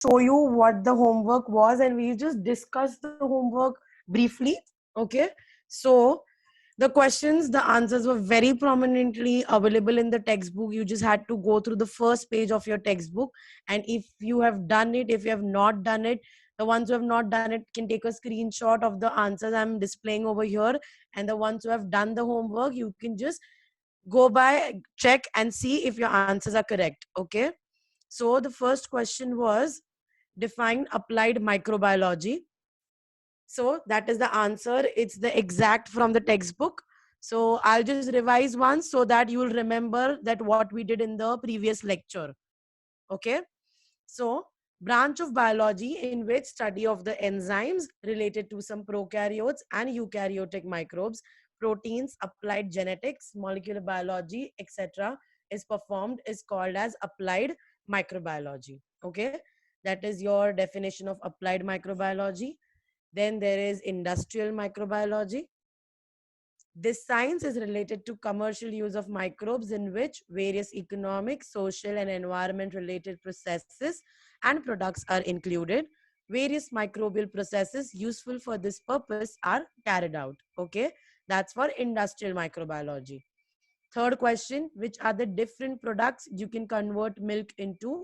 show you what the homework was and we just discuss the homework briefly. Okay, so the questions, the answers were very prominently available in the textbook. You just had to go through the first page of your textbook, and if you have done it, if you have not done it, the ones who have not done it can take a screenshot of the answers I'm displaying over here, and the ones who have done the homework, you can just go by, check and see if your answers are correct. Okay, so the first question was define applied microbiology. So that is the answer. It's the exact from the textbook. So I'll just revise once so that you will remember that what we did in the previous lecture. Okay. So branch of biology in which study of the enzymes related to some prokaryotes and eukaryotic microbes, proteins, applied genetics, molecular biology, etc. is performed is called as applied microbiology. Okay. That is your definition of applied microbiology. Then there is industrial microbiology. This science is related to commercial use of microbes in which various economic, social, and environment related processes and products are included. Various microbial processes useful for this purpose are carried out. Okay, that's for industrial microbiology. Third question, which are the different products you can convert milk into?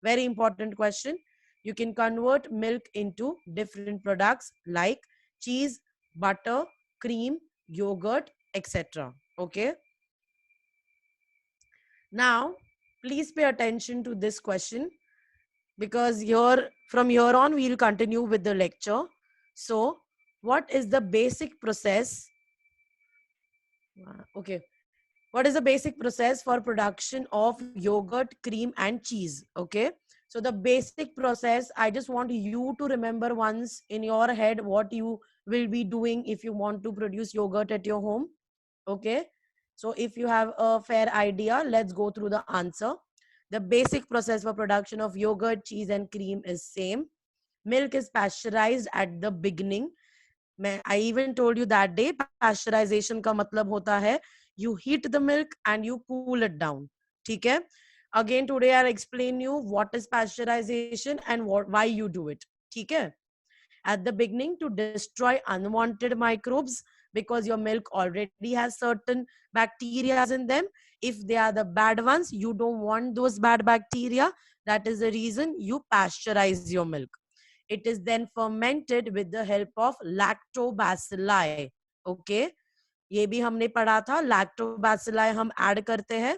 Very important question. You can convert milk into different products like cheese, butter, cream, yogurt, etc. Okay. Now, please pay attention to this question because here, from here on, we'll continue with the lecture. So, what is the basic process? Okay. What is the basic process for production of yogurt, cream, and cheese? Okay. So the basic process, I just want you to remember once in your head what you will be doing if you want to produce yogurt at your home. Okay. So if you have a fair idea, let's go through the answer. The basic process for production of yogurt, cheese, and cream is same. Milk is pasteurized at the beginning. I even told you that day pasteurization का मतलब होता है you heat the milk and you cool it down. ठीक है. Again today I'll explain you what is pasteurization and why you do it. ठीक है. At the beginning, to destroy unwanted microbes, because your milk already has certain bacteria in them. If they are the bad ones, you don't want those bad bacteria. That is the reason you pasteurize your milk. It is then fermented with the help of lactobacilli. Okay, ये भी हमने पढ़ा था. Lactobacilli हम add करते हैं.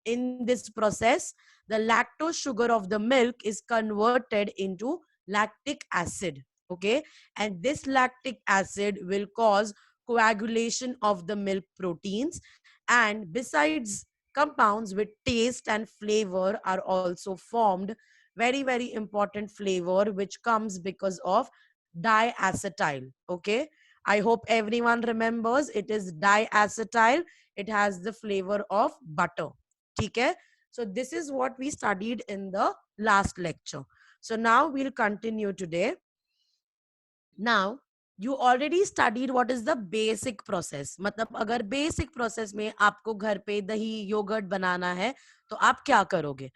In this process, the lactose sugar of the milk is converted into lactic acid. Okay, and this lactic acid will cause coagulation of the milk proteins, and besides, compounds with taste and flavor are also formed. Very important flavor which comes because of diacetyl. Okay, I hope everyone remembers it is diacetyl. It has the flavor of butter. Okay, so this is what we studied in the last lecture. So now we'll continue today. Now you already studied what is the basic process. मतलब अगर basic process में आपको घर पे दही yogurt बनाना है तो आप क्या करोगे?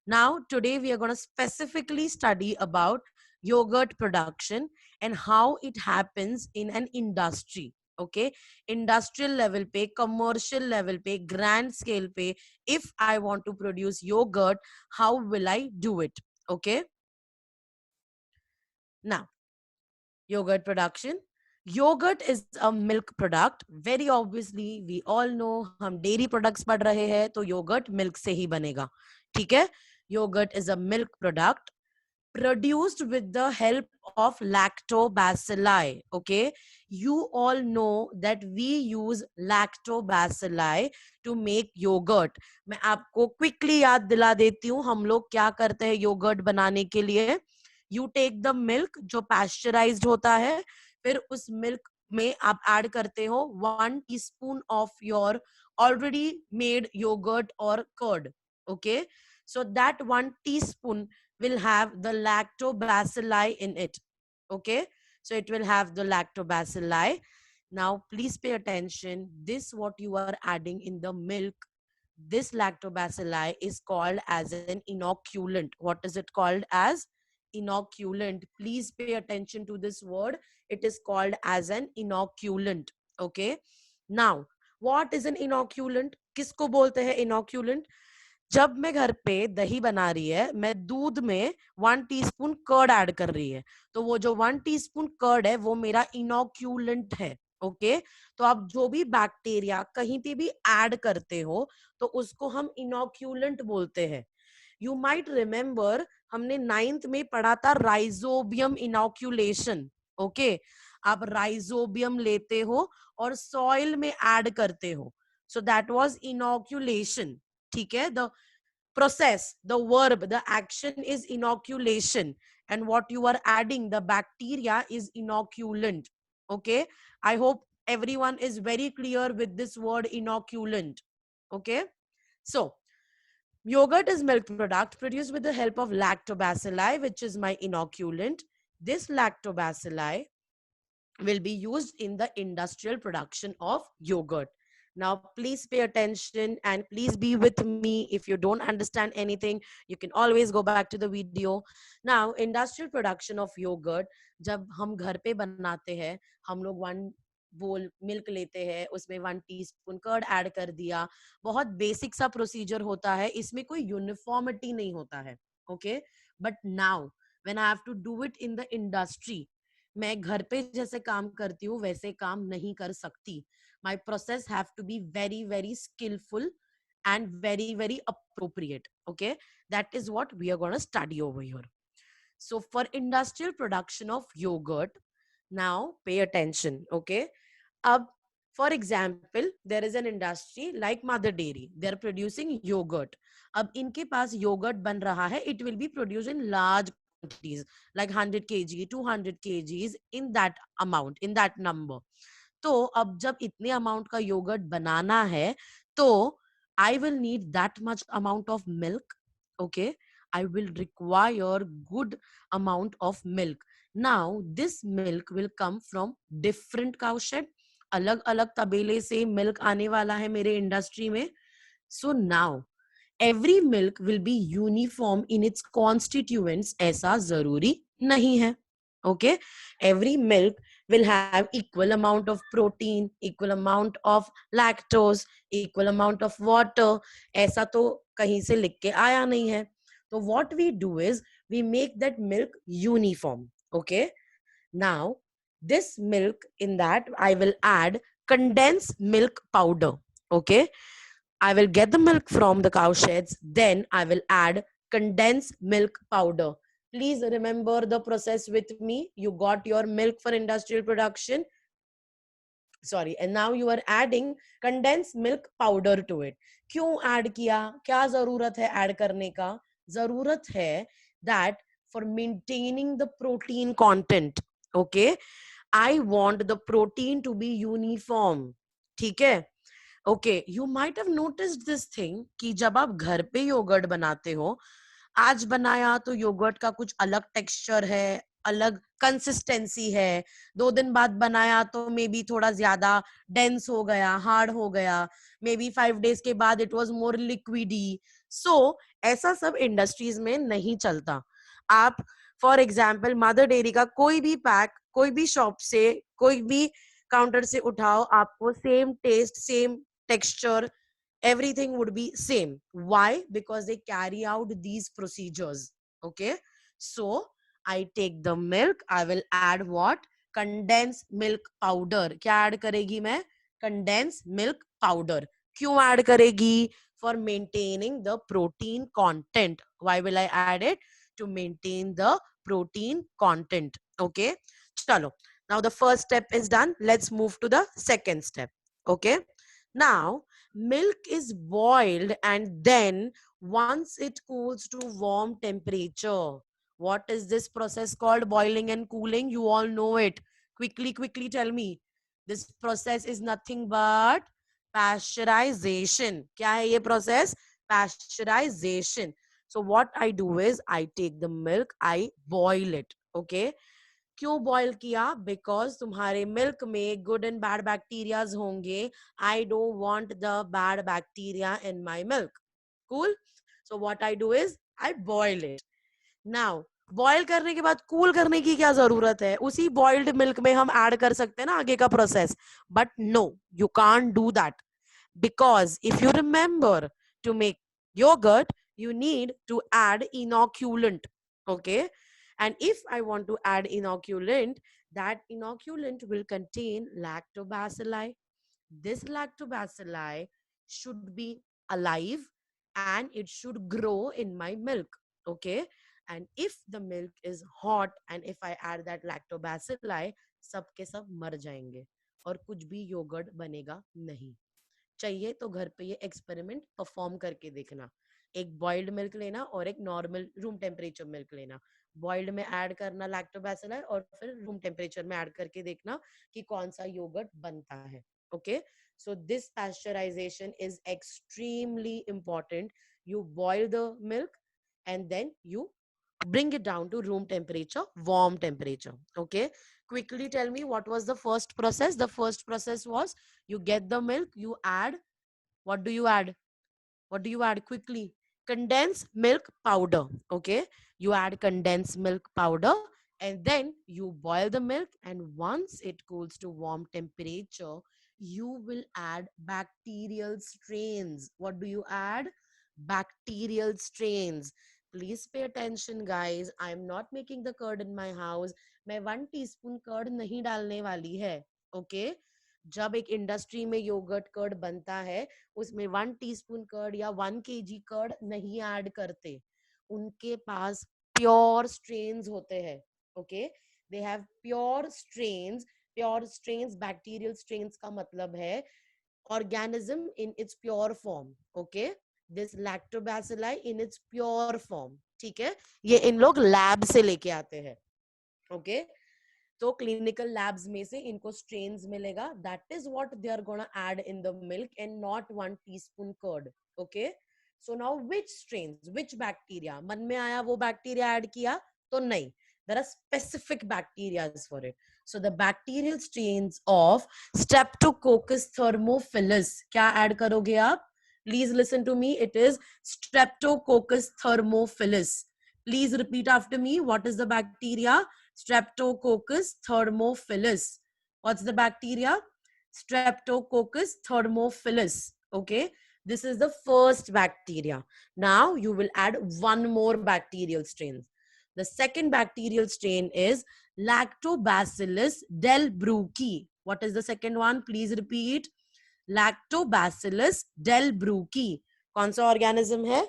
Now today we are going to specifically study about yogurt production and how it happens in an industry. Okay, industrial level पे, commercial level पे, grand scale पे, if I want to produce yogurt, how will I do it? Okay, now yogurt production. Yogurt is a milk product. Very obviously, we all know हम dairy products पढ़ रहे हैं तो yogurt milk से ही बनेगा. ठीक है? Yogurt is a milk product produced with the help of lactobacilli. Okay, you all know that we use lactobacilli to make yogurt. मैं आपको quickly याद दिला देती हूँ हम लोग क्या करते हैं yogurt बनाने के लिए. You take the milk जो pasteurized होता है, फिर उस milk में आप add करते हो 1 teaspoon of your already made yogurt or curd. Okay, so that 1 teaspoon will have the lactobacilli in it. Okay, so it will have the lactobacilli. Now please pay attention. This what you are adding in the milk, this lactobacilli is called as an inoculant. What is it called as? inoculant. Please pay attention to this word. It is called as an inoculant. Okay. Now, what is an inoculant? किसको बोलते हैं inoculant? जब मैं घर पे दही बना रही है, मैं दूध में 1 टीस्पून कर्ड ऐड कर रही है, तो वो जो 1 टीस्पून कर्ड है वो मेरा इनोक्यूलेंट है. ओके. तो आप जो भी बैक्टीरिया कहीं पे भी ऐड करते हो तो उसको हम इनोक्यूलेंट बोलते हैं. यू माइट रिमेम्बर हमने 9th में पढ़ा था राइजोबियम इनोक्यूलेशन. ओके. आप राइजोबियम लेते हो और सॉइल में ऐड करते हो, सो दैट वाज इनोक्यूलेशन. ठीक है. The process, the verb, the action is inoculation, and what you are adding, the bacteria, is inoculant. Okay. I hope everyone is very clear with this word inoculant. Okay. So yogurt is milk product produced with the help of lactobacilli, which is my inoculant. This lactobacilli will be used in the industrial production of yogurt. Now, please pay attention and please be with me. If you don't understand anything, you can always go back to the video. Now, industrial production of yogurt, जब हम घर पे बनाते हैं, हम लोग 1 बोल milk लेते हैं, उसमें 1 टीस्पून कर्ड ऐड कर दिया. बहुत बेसिक सा प्रोसीजर होता है, इसमें कोई यूनिफॉर्मिटी नहीं होता है. Okay. But now when I have to do it in the industry, मैं घर पे जैसे काम करती हूँ वैसे काम नहीं कर सकती. My process have to be very, very skillful and very, very appropriate. Okay. That is what we are going to study over here. So for industrial production of yogurt, now pay attention. Okay. For example, there is an industry like Mother Dairy. They're producing yogurt. अब इनके पास yogurt बन रहा है. It will be produced in large quantities, like 100 kg, 200 kgs, in that amount, in that number. तो अब जब इतने amount का योगर्ट बनाना है तो I will need that much amount of milk. Okay. I will require good amount of milk. Now this milk will come from different cow shade. अलग अलग तबेले से मिल्क आने वाला है मेरे इंडस्ट्री में. So now every milk will be uniform in its constituents. ऐसा जरूरी नहीं है. Okay. Every milk will have equal amount of protein, equal amount of lactose, equal amount of water. ऐसा तो कहीं से लिख के आया नहीं है. तो what we do is we make that milk uniform. Okay. Now this milk, in that I will add condensed milk powder. Okay. I will get the milk from the cow sheds, then I will add condensed milk powder. Please remember the process with me. You got your milk for industrial production. Sorry. And now you are adding condensed milk powder to it. क्यों add किया? क्या जरूरत है add करने का? जरूरत है that for maintaining the protein content. Okay. I want the protein to be uniform. ठीक है. Okay. You might have noticed this thing कि जब आप घर पे योगर्ट बनाते हो, आज बनाया तो योगर्ट का कुछ अलग टेक्सचर है, अलग कंसिस्टेंसी है. 2 दिन बाद बनाया तो मे बी थोड़ा ज्यादा डेंस हो गया, हार्ड हो गया. मे बी 5 days के बाद इट वाज मोर लिक्विडी. सो ऐसा सब इंडस्ट्रीज में नहीं चलता. आप फॉर एग्जाम्पल मदर डेयरी का कोई भी पैक कोई भी शॉप से कोई भी काउंटर से उठाओ, आपको same taste, same texture, everything would be same. Why? Because they carry out these procedures. Okay. So I take the milk, I will add what? Condensed milk powder. क्या add करेगी मैं? Condensed milk powder. क्यों add करेगी? For maintaining the protein content. Why will I add it? To maintain the protein content. Okay. चलो. Now the first step is done. Let's move to the second step. Okay. Now, milk is boiled and then once it cools to warm temperature. What is this process called? Boiling and cooling. You all know it. Quickly tell me. This process is nothing but pasteurization. क्या है ये process? Pasteurization. So what I do is I take the milk, I boil it. Okay. क्यों boil किया? Because तुम्हारे milk में good and bad bacterias होंगे. I don't want the bad bacteria in my milk. Cool. So what I do is I boil it. Now boil करने के बाद cool करने की क्या जरूरत है, उसी बॉइल्ड मिल्क में हम ऐड कर सकते हैं ना आगे का process, but no, you can't do that, because if you remember, to make yogurt you need to add inoculant, okay, and if I want to add inoculant, that inoculant will contain lactobacilli. This lactobacilli should be alive and it should grow in my milk, okay, and if the milk is hot and if I add that lactobacilli, सब के सब मर जाएंगे और कुछ भी yogurt बनेगा नहीं। चाहिए तो घर पे ये एक्सपेरिमेंट परफॉर्म करके देखना, एक बॉइल्ड मिल्क लेना और एक नॉर्मल रूम टेम्परेचर मिल्क लेना, बॉइल्ड में ऐड करना लैक्टोबैसिलस और फिर रूम टेम्परेचर में ऐड करके देखना कि कौन सा योगर्ट बनता है, okay. So this pasteurization is extremely important. You boil the milk and then you bring it down to room temperature, warm temperature, okay. Quickly tell me, what was the first process? The first process was, you get the milk, you add, what do you add? What do you add quickly? Condensed milk powder, okay. You add condensed milk powder and then you boil the milk, and once it cools to warm temperature, you will add bacterial strains. What do you add? Bacterial strains. Please pay attention guys, I am not making the curd in my house. मैं 1 teaspoon curd नहीं डालने वाली है, okay. जब एक industry में yogurt curd बनता है, उसमें 1 टीस्पून कर्ड या 1 kg कर्ड नहीं ऐड करते, उनके पास प्योर स्ट्रेन्स होते हैं, okay. They have pure strains. Pure strains, bacterial strains का मतलब है organism in its pure form, okay, this lactobacilli in its pure form, ठीक है। ये इन लोग लैब से लेके आते हैं, ओके। तो क्लिनिकल लैब्स में से इनको स्ट्रेन्स मिलेगा, that is what they are gonna add in the milk and not 1 teaspoon curd, okay. So now which strains, which bacteria, मन में आया वो बैक्टीरिया ऐड किया तो नहीं, there are specific bacteria for it. So the bacterial strains of Streptococcus thermophilus, क्या add करोगे आप? Please listen to me, it is Streptococcus thermophilus. Please repeat after me, what is the bacteria? Streptococcus thermophilus. What's the bacteria? Streptococcus thermophilus, okay. This is the first bacteria. Now you will add one more bacterial strain. The second bacterial strain is Lactobacillus delbrueckii. What is the second one? Please repeat. Lactobacillus delbrueckii. कौन सा organism है?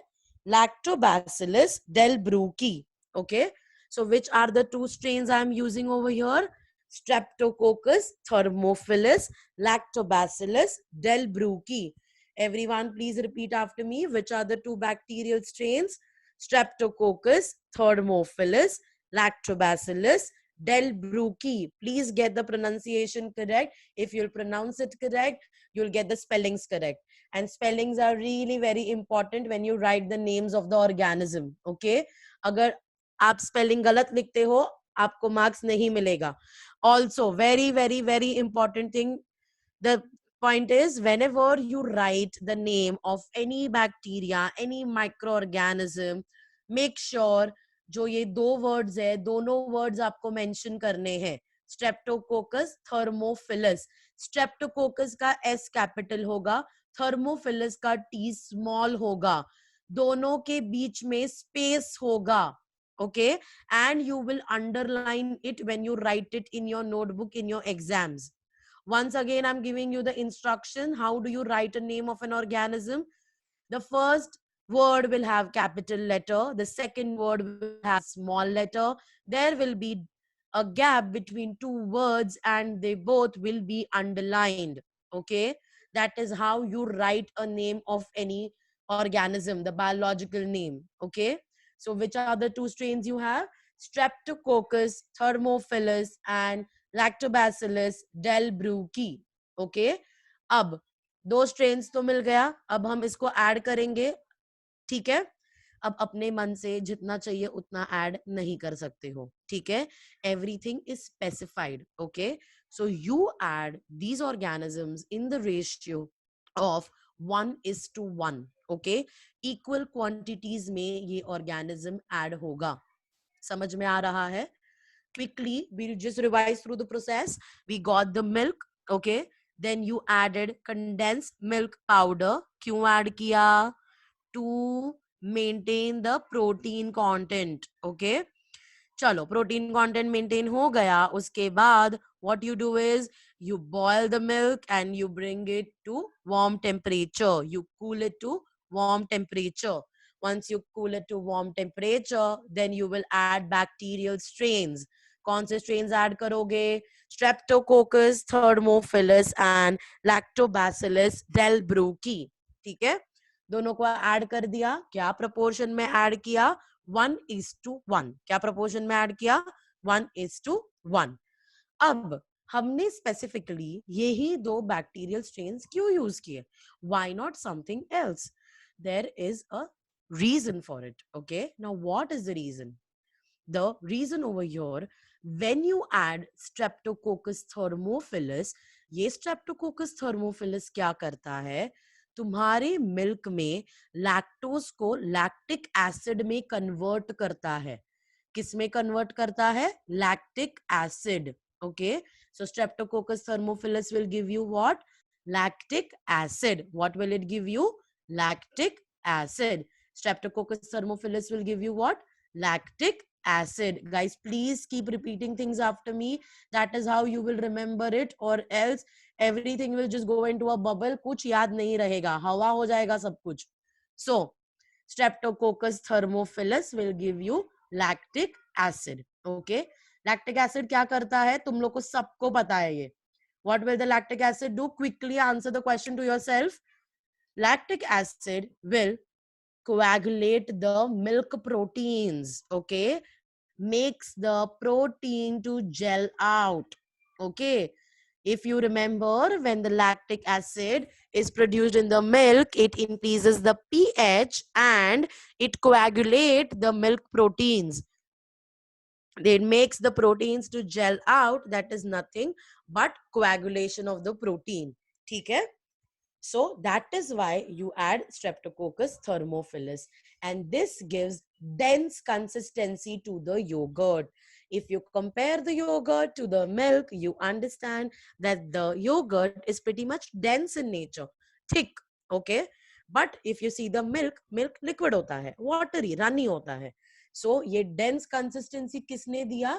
Lactobacillus delbrueckii. Okay. So which are the two strains I am using over here? Streptococcus thermophilus, Lactobacillus delbrueckii. Everyone please repeat after me. Which are the two bacterial strains? Streptococcus thermophilus, Lactobacillus delbrueckii. Please get the pronunciation correct. If you'll pronounce it correct, you'll get the spellings correct. And spellings are really very important when you write the names of the organism, okay. अगर आप spelling गलत लिखते हो, आपको marks नहीं मिलेगा. Also, very very very important thing, the point is, whenever you write the name of any bacteria, any microorganism, make sure जो ये दो वर्ड्स है, दोनों वर्ड्स आपको मेंशन करने हैं. स्ट्रेप्टोकोकस थर्मोफिलस, स्ट्रेप्टोकोकस का एस कैपिटल होगा, थर्मोफिलस का टी स्मॉल होगा, दोनों के बीच में स्पेस होगा, okay, and you will underline it when you write it in your notebook in your exams. Once again, I'm giving you the instruction. How do you write a name of an organism? The first word will have capital letter. The second word will have small letter. There will be a gap between two words and they both will be underlined. Okay. That is how you write a name of any organism, the biological name. Okay. So which are the two strains you have? Streptococcus, Thermophilus and Lactobacillus delbrueckii. Okay. अब दो strains तो मिल गया, अब हम इसको add करेंगे, ठीक है। अब अपने मन से जितना चाहिए उतना ऐड नहीं कर सकते हो, ठीक है। Everything is specified, okay. So you add these organisms in the ratio of 1:1, okay. Equal quantities में ये ऑर्गेनिज्म ऐड होगा, समझ में आ रहा है? Quickly, we'll just revise through the process. We got the milk, okay? Then you added condensed milk powder. क्यों add किया? To maintain the protein content, okay? चलो प्रोटीन कंटेंट मेंटेन हो गया. उसके बाद what you do is you boil the milk and you bring it to warm temperature. You cool it to warm temperature. Once you cool it to warm temperature, then you will add bacterial strains. कौन से strains add करोगे? Streptococcus thermophilus and Lactobacillus delbrueckii. ठीक है, दोनों को add कर दिया. क्या प्रोपोर्शन में ऐड किया? 1:1. क्या प्रोपोर्शन में ऐड किया? 1:1. अब हमने स्पेसिफिकली यही दो बैक्टीरियल स्ट्रेन्स क्यों यूज किए? Why not something else? There is a reason for it. Okay, now what is the reason? The reason over here, when you add Streptococcus thermophilus, ये Streptococcus thermophilus क्या करता है? तुम्हारे milk में lactose को lactic acid में convert करता है. किस में कन्वर्ट करता है? Lactic acid. Okay, so Streptococcus thermophilus will give you what? Lactic acid. What will it give you? Lactic acid. Streptococcus thermophilus will give you what? Lactic acid. Guys, please keep repeating things after me. That is how you will remember it, or else everything will just go into a bubble. कुछ याद नहीं रहेगा, हवा हो जाएगा सब कुछ. So Streptococcus thermophilus will give you lactic acid. Okay, lactic acid क्या करता है? तुम लोग को सबको पता है ये. What will the lactic acid do? Quickly answer the question to yourself. Lactic acid will coagulate the milk proteins. Okay, makes the protein to gel out. Okay, if you remember, when the lactic acid is produced in the milk, it increases the pH and it coagulates the milk proteins. It makes the proteins to gel out. That is nothing but coagulation of the protein. ठीक है? So that is why you add Streptococcus thermophilus, and this gives dense consistency to the yogurt. If you compare the yogurt to the milk, you understand that the yogurt is pretty much dense in nature, thick, okay? But if you see the milk, milk liquid होता है, watery, runny होता है. So ये dense consistency किसने दिया?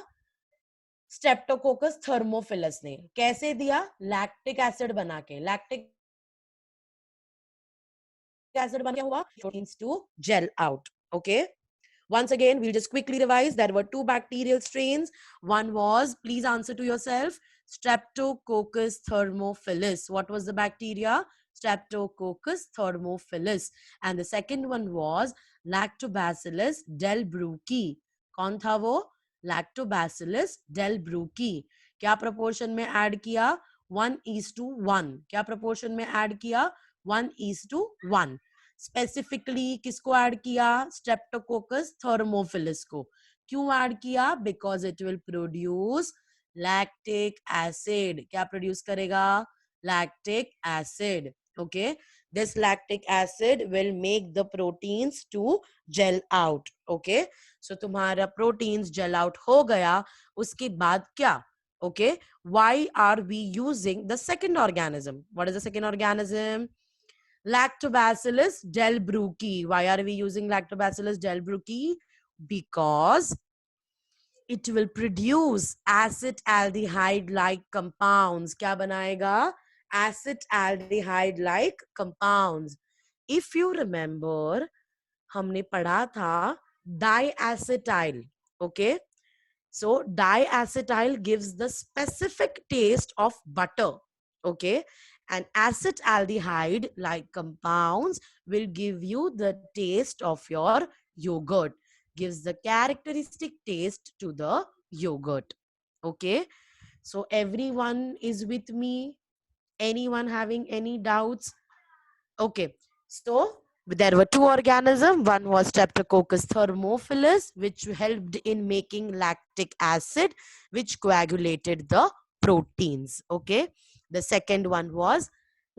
Streptococcus thermophilus ने. कैसे दिया? Lactic acid बना के. Lactic acid बन क्या हुआ? Proteins to gel out. Okay. Once again, we'll just quickly revise. There were two bacterial strains. One was, please answer to yourself, Streptococcus thermophilus. What was the bacteria? Streptococcus thermophilus. And the second one was Lactobacillus delbrueckii. कौन था वो? Lactobacillus delbrueckii. क्या proportion में add किया? 1:1. क्या proportion में add किया? 1:1. Specifically किसको ऐड किया? स्ट्रेप्टोकोकस थर्मोफिलस को. क्यों ऐड किया? Because it will produce lactic acid. क्या प्रोड्यूस करेगा? Lactic acid. Okay, this lactic acid will make the proteins to gel out. Okay, so तुम्हारा प्रोटीन्स जेल आउट हो गया. उसके बाद क्या? Okay, why are we using the second organism? What is the second organism? Lactobacillus delbrueckii. Why are we using Lactobacillus delbrueckii? Because it will produce acetaldehyde like compounds. क्या बनाएगा? Acetaldehyde like compounds. If you remember, हमने पढ़ा था diacetyl. Okay, so diacetyl gives the specific taste of butter. Okay, and acetaldehyde like compounds will give you the taste of your yogurt, gives the characteristic taste to the yogurt. Okay, so everyone is with me? Anyone having any doubts? Okay, so there were two organisms. One was Streptococcus thermophilus, which helped in making lactic acid, which coagulated the proteins. Okay, the second one was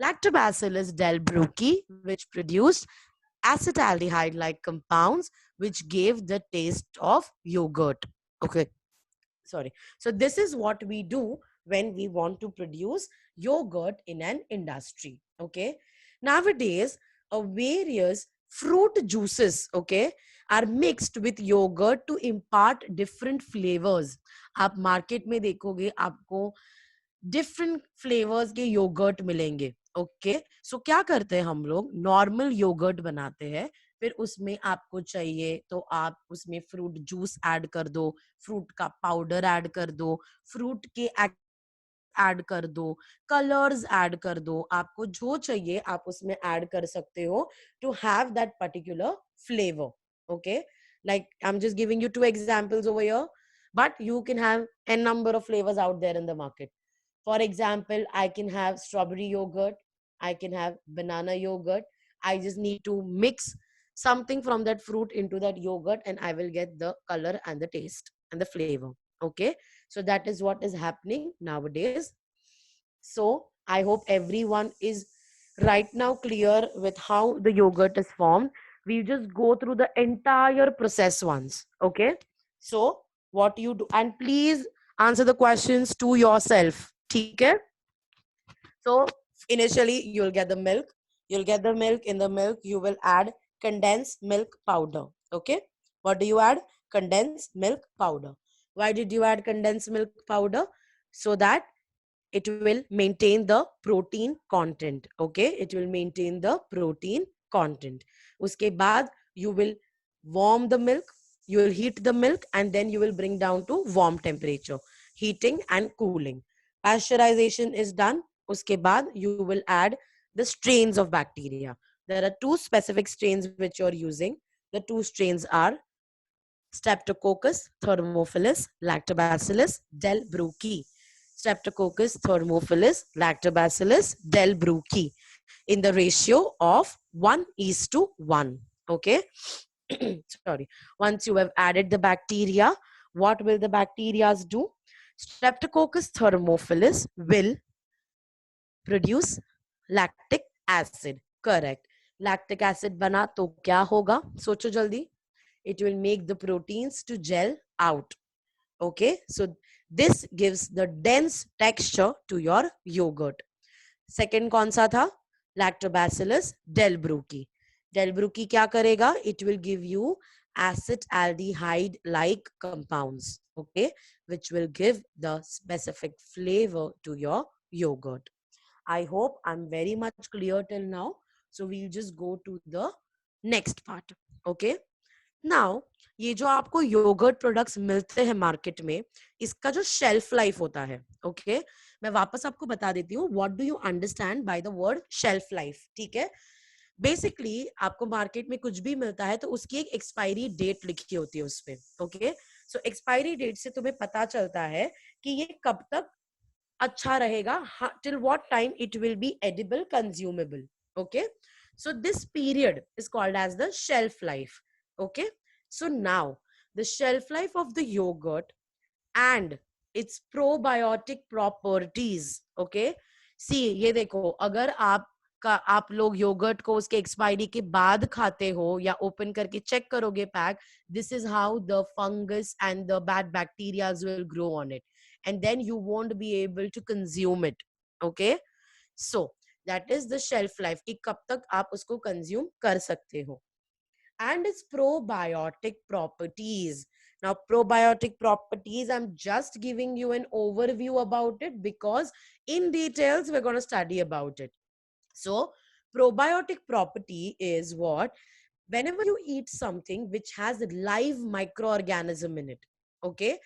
Lactobacillus delbrueckii, which produced acetaldehyde like compounds, which gave the taste of yogurt. Okay, sorry. So this is what we do when we want to produce yogurt in an industry. Okay, nowadays various fruit juices, okay, are mixed with yogurt to impart different flavors. आप market में देखोगे आपको different flavours के yogurt मिलेंगे. Okay, सो क्या करते हैं हम लोग, नॉर्मल योगर्ट बनाते हैं, फिर उसमें आपको चाहिए तो आप उसमें फ्रूट जूस ऐड कर दो, फ्रूट का पाउडर ऐड कर दो, फ्रूट के ऐड कर दो, कलर्स ऐड कर दो, आपको जो चाहिए आप उसमें ऐड कर सकते हो to have that particular flavour. Okay, like I'm just giving you two examples over here, but you can have n number of flavors out there in the market. For example, I can have strawberry yogurt, I can have banana yogurt. I just need to mix something from that fruit into that yogurt and I will get the color and the taste and the flavor. Okay, so that is what is happening nowadays. So I hope everyone is right now clear with how the yogurt is formed. We just go through the entire process once. Okay, so what you do, and please answer the questions to yourself. Okay, so initially you'll get the milk. You'll get the milk. In the milk you will add condensed milk powder. Okay, what do you add? Condensed milk powder. Why did you add condensed milk powder? So that it will maintain the protein content. Okay, it will maintain the protein content. Uske baad you will warm the milk, you will heat the milk, and then you will bring down to warm temperature, heating and cooling. Pasteurization is done. Uske baad you will add the strains of bacteria. There are two specific strains which you're using. The two strains are Streptococcus thermophilus, Lactobacillus delbrueckii. Streptococcus thermophilus, Lactobacillus delbrueckii, in the ratio of 1:1. Okay. Sorry. Once you have added the bacteria, what will the bacteria do? Streptococcus thermophilus will produce lactic acid. Correct. Lactic acid बना तो क्या होगा? सोचो जल्दी. It will make the proteins to gel out. Okay, so this gives the dense texture to your yogurt. Second कौन सा था? Lactobacillus delbrueckii. Delbrueckii क्या करेगा? It will give you acetaldehyde like compounds, okay, which will give the specific flavor to your yogurt. I hope I'm very much clear till now. So we'll just go to the next part. Okay, now ये जो आपको yogurt products मिलते हैं market में, इसका जो shelf life होता है, ओके, मैं वापस आपको बता देती हूँ. What do you understand by the word shelf life? ठीक है, बेसिकली आपको मार्केट में कुछ भी मिलता है तो उसकी एक एक्सपायरी डेट लिखी होती है उस पे. ओके, सो एक्सपायरी डेट से तुम्हें पता चलता है कि ये कब तक अच्छा रहेगा, till what time it will be edible, consumable. Okay, so this period is called as the shelf life. Okay, so now the shelf life of the yogurt and its probiotic properties. Okay, see ये देखो, अगर आप लोग yogurt को उसके expiry के बाद खाते हो या ओपन करके चेक करोगे pack, this is how the fungus and the bad bacteria will grow on it, and then you won't be able to consume it. Okay, so that is the shelf life कि कब तक आप उसको consume कर सकते हो. And its probiotic properties. Now probiotic properties, I'm just giving you an overview about it because in details we're going to study about it. So probiotic property is what? Whenever you eat something which has a live microorganism in it. Okay,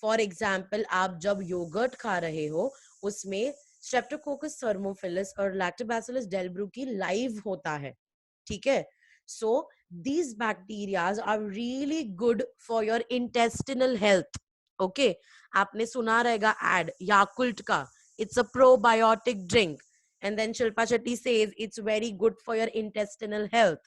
for example, आप जब yogurt खा रहे हो उसमें Streptococcus thermophilus और Lactobacillus delbrueckii live होता है. ठीक है, so these bacteria are really good for your intestinal health. Okay, आपने सुना रहेगा ad Yakult का, it's a probiotic drink, and then Shilpa Shetty says it's very good for your intestinal health.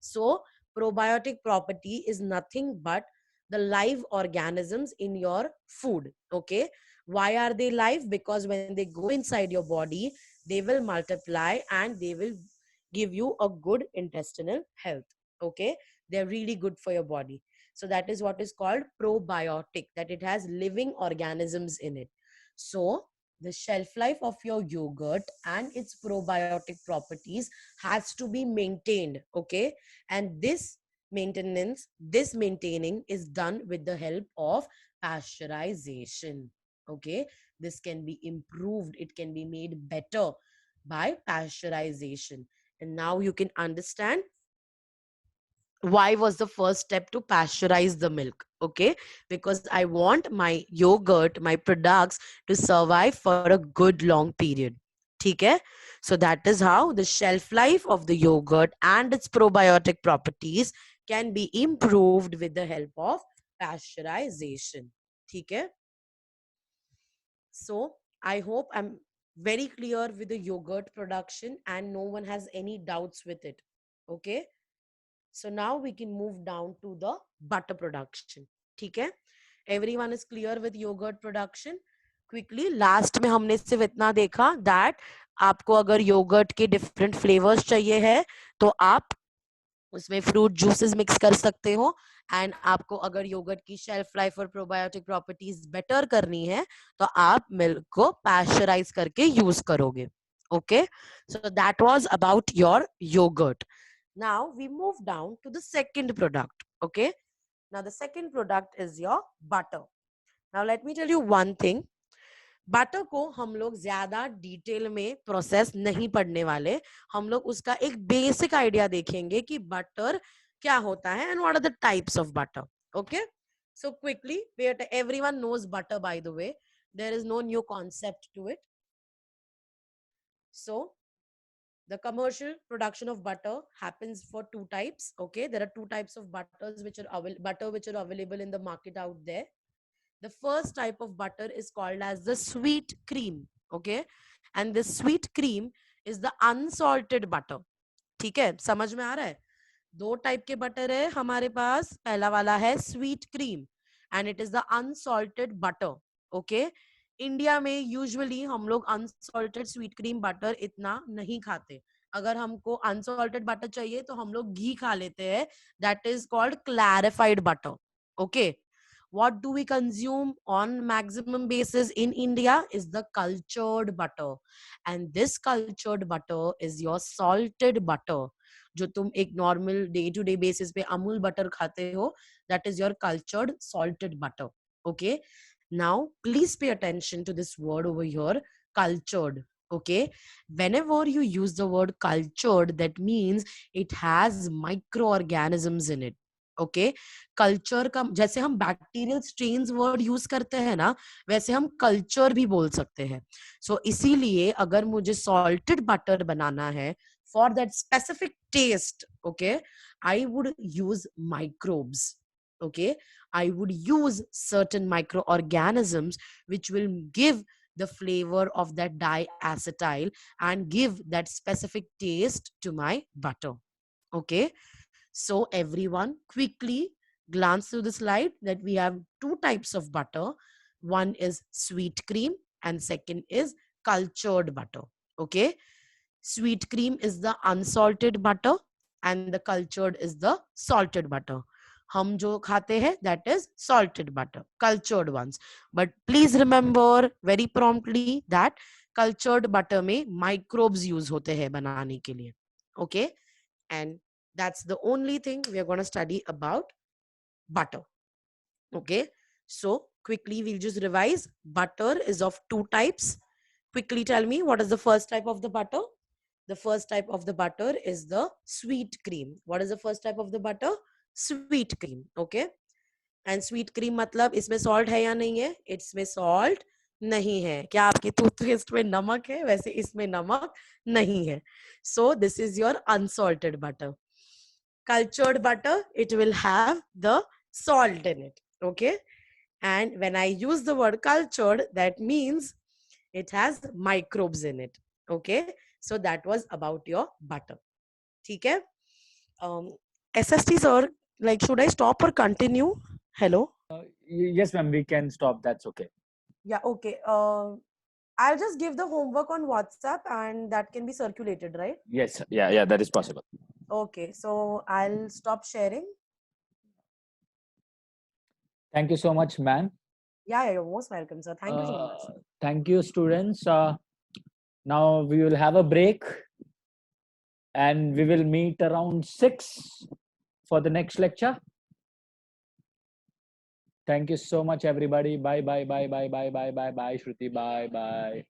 So probiotic property is nothing but the live organisms in your food. Okay, why are they live? Because when they go inside your body, they will multiply and they will give you a good intestinal health. Okay, they're really good for your body. So that is what is called probiotic, that it has living organisms in it. So the shelf life of your yogurt and its probiotic properties has to be maintained, okay? And this maintaining is done with the help of pasteurization, okay? This can be improved, it can be made better by pasteurization. And now you can understand why was the first step to pasteurize the milk, okay? Because I want my yogurt, my products to survive for a good long period. Okay, so that is how the shelf life of the yogurt and its probiotic properties can be improved with the help of pasteurization. Okay, so I hope I'm very clear with the yogurt production and no one has any doubts with it. Okay, so now we can move down to the butter production. ठीक है, everyone is clear with yogurt production. Quickly, last में हमने सिर्फ इतना देखा that आपको अगर yogurt के different flavors चाहिए है तो आप उसमें fruit juices mix कर सकते हो, and आपको अगर yogurt की shelf life और probiotic properties better करनी है तो आप milk को pasteurize करके use करोगे. Okay, so that was about your yogurt. Now we move down to the second product. Okay, now the second product is your butter. Now let me tell you one thing. Butter को हम लोग ज्यादा detail में process नहीं पढ़ने वाले, हम लोग उसका एक बेसिक आइडिया देखेंगे कि बटर क्या होता है and what are the types of butter. Okay, so quickly, everyone knows butter by the way, there is no new concept to it. So the commercial production of butter happens for two types. Okay, there are two types of butters which are available in the market out there. The first type of butter is called as the sweet cream. Okay, and this sweet cream is the unsalted butter. ठीक है, समझ में आ रहा है? दो type के butter है हमारे पास. पहला वाला है sweet cream and it is the unsalted butter. Okay, India में यूजुअली हम लोग अनसॉल्टेड स्वीट क्रीम बटर इतना नहीं खाते. अगर हमको अनसॉल्टेड बटर चाहिए तो हम लोग घी खा लेते हैं, that is called clarified butter. Okay, what do we consume on maximum basis in India is the cultured butter, and this cultured butter is your salted butter. जो तुम एक normal day to day basis पे Amul butter खाते हो, that is your cultured salted butter. Okay, now please pay attention to this word over here, cultured. Okay, whenever you use the word cultured, that means it has microorganisms in it. Okay, culture का जैसे हम bacterial strains word use करते हैं ना, वैसे हम culture भी बोल सकते हैं. सो इसीलिए अगर मुझे सॉल्टेड बटर बनाना है for that specific taste, okay, I would use microbes. Okay, I would use certain microorganisms which will give the flavor of that diacetyl and give that specific taste to my butter. Okay, so everyone quickly glance through the slide that we have two types of butter. One is sweet cream and second is cultured butter. Okay, sweet cream is the unsalted butter and the cultured is the salted butter. हम जो खाते हैं that is salted butter, cultured ones. But please remember very promptly that cultured butter में microbes use होते हैं बनाने के लिए. Okay, and that's the only thing we are going to study about butter. Okay, so quickly we'll just revise. Butter is of two types. Quickly tell me, what is the first type of the butter? The first type of the butter is the sweet cream. What is the first type of the butter? Sweet cream. Okay, and sweet cream मतलब इसमें salt है या नहीं है? इसमें salt नहीं है. क्या आपकी टूथपेस्ट में नमक है? वैसे इसमें नमक नहीं है. So this is your unsalted butter. Cultured butter, it will have the salt in it. Okay, and when I use the word cultured, that means it has microbes in it. Okay, so that was about your butter. ठीक है? SST sir, like should I stop or continue? Hello? Yes, ma'am, we can stop. That's okay. Yeah, okay. I'll just give the homework on WhatsApp and that can be circulated, right? Yes, yeah, that is possible. Okay, so I'll stop sharing. Thank you so much, ma'am. Yeah, you're most welcome, sir. Thank you so much. Thank you, students. Now we will have a break and we will meet around 6 for the next lecture. Thank you so much, everybody. Bye, bye, bye, bye, bye, bye, bye, bye, Shruti. Bye, bye.